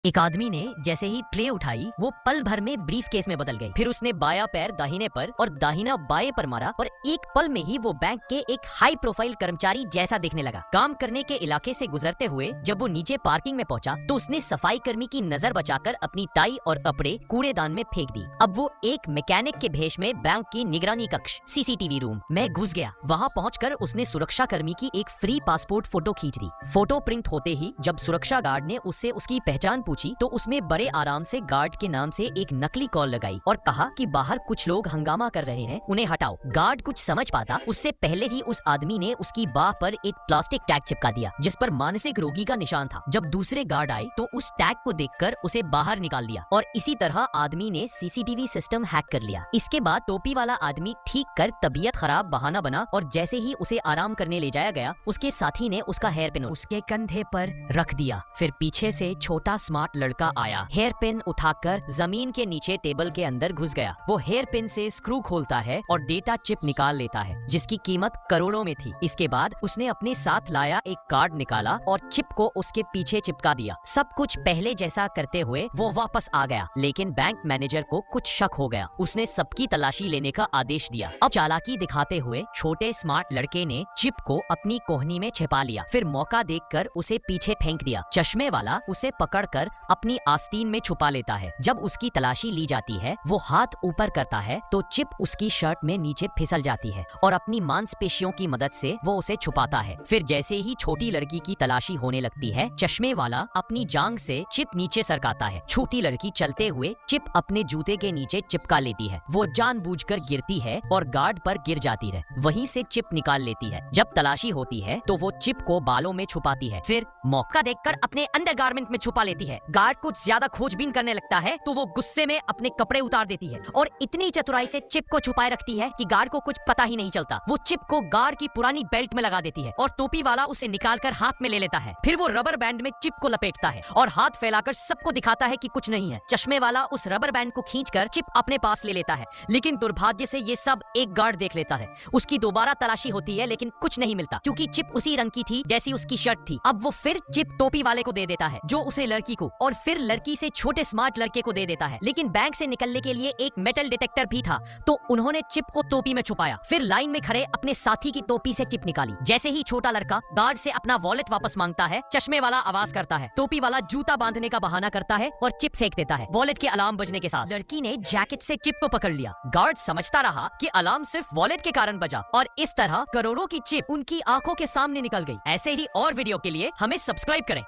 एक आदमी ने जैसे ही ट्रे उठाई वो पल भर में ब्रीफ केस में बदल गई। फिर उसने बाया पैर दाहिने पर और दाहिना बाएं पर मारा और एक पल में ही वो बैंक के एक हाई प्रोफाइल कर्मचारी जैसा दिखने लगा। काम करने के इलाके से गुजरते हुए जब वो नीचे पार्किंग में पहुंचा तो उसने सफाई कर्मी की नजर बचाकर अपनी टाई और कपड़े कूड़ेदान में फेंक दी। अब वो एक मैकेनिक के भेष में बैंक की निगरानी कक्ष सीसीटीवी रूम में घुस गया। वहाँ पहुंचकर उसने सुरक्षा कर्मी की एक फ्री पासपोर्ट फोटो खींच दी। फोटो प्रिंट होते ही जब सुरक्षा गार्ड ने उससे उसकी पहचान पूछी तो उसने बड़े आराम से गार्ड के नाम से एक नकली कॉल लगाई और कहा कि बाहर कुछ लोग हंगामा कर रहे हैं, उन्हें हटाओ। गार्ड कुछ समझ पाता उससे पहले ही उस आदमी ने उसकी बाह पर एक प्लास्टिक टैग चिपका दिया जिस पर मानसिक रोगी का निशान था। जब दूसरे गार्ड आए तो उस टैग को देखकर उसे बाहर निकाल दिया और इसी तरह आदमी ने सीसीटीवी सिस्टम हैक कर लिया। इसके बाद टोपी वाला आदमी ठीक कर तबीयत खराब बहाना बना और जैसे ही उसे आराम करने ले जाया गया उसके साथी ने उसका हेयर पिन उसके कंधे पर रख दिया। फिर पीछे से छोटा स्मार्ट लड़का आया, हेयर पिन उठाकर जमीन के नीचे टेबल के अंदर घुस गया। वो हेयर पिन से स्क्रू खोलता है और डेटा चिप निकाल लेता है जिसकी कीमत करोड़ों में थी। इसके बाद उसने अपने साथ लाया एक कार्ड निकाला और चिप को उसके पीछे चिपका दिया। सब कुछ पहले जैसा करते हुए वो वापस आ गया, लेकिन बैंक मैनेजर को कुछ शक हो गया। उसने सबकी तलाशी लेने का आदेश दिया। अब चालाकी दिखाते हुए छोटे स्मार्ट लड़के ने चिप को अपनी कोहनी में छिपा लिया, फिर मौका देखकर उसे पीछे फेंक दिया। चश्मे वाला उसे पकड़कर अपनी आस्तीन में छुपा लेता है। जब उसकी तलाशी ली जाती है वो हाथ ऊपर करता है तो चिप उसकी शर्ट में नीचे फिसल जाती है और अपनी मांसपेशियों की मदद से वो उसे छुपाता है। फिर जैसे ही छोटी लड़की की तलाशी होने लगती है चश्मे वाला अपनी जांग से चिप नीचे सरकाता है। छोटी लड़की चलते हुए चिप अपने जूते के नीचे चिपका लेती है। वो जानबूझकर गिरती है और गार्ड पर गिर जाती है। वहीं से चिप निकाल लेती है। जब तलाशी होती है तो वो चिप को बालों में छुपाती है, फिर मौका देखकर अपने अंडरगारमेंट में छुपा लेती है। गार्ड कुछ ज्यादा खोजबीन करने लगता है तो वो गुस्से में अपने कपड़े उतार देती है और इतनी चतुराई से चिप को छुपाए रखती है कि गार्ड को कुछ पता ही नहीं चलता। वो चिप को गार्ड की पुरानी बेल्ट में लगा देती है और टोपी वाला उसे निकालकर हाथ में ले लेता है। फिर वो रबर बैंड में चिप को लपेटता है और हाथ फैलाकर सबको दिखाता है कि कुछ नहीं है। चश्मे वाला उस रबर बैंड को खींचकर चिप अपने पास ले लेता है, लेकिन दुर्भाग्य से ये सब एक गार्ड देख लेता है। उसकी दोबारा तलाशी होती है लेकिन कुछ नहीं मिलता क्योंकि चिप उसी रंग की थी जैसी उसकी शर्ट थी। अब वो फिर चिप टोपी वाले को दे देता है जो उसे लड़की को, और फिर लड़की से छोटे स्मार्ट लड़के को दे देता है। लेकिन बैंक से निकलने के लिए एक मेटल डिटेक्टर भी था तो उन्होंने चिप को टोपी में छुपाया। फिर लाइन में खड़े अपने साथी की टोपी से चिप निकाली। जैसे ही छोटा लड़का गार्ड से अपना वॉलेट वापस मांगता है चश्मे वाला आवाज करता है, टोपी वाला जूता बांधने का बहाना करता है और चिप फेंक देता है। वॉलेट के अलार्म बजने के साथ लड़की ने जैकेट से चिप को पकड़ लिया। गार्ड समझता रहा कि अलार्म सिर्फ वॉलेट के कारण बजा और इस तरह करोड़ों की चिप उनकी आंखों के सामने निकल गई। ऐसे ही और वीडियो के लिए हमें सब्सक्राइब करें।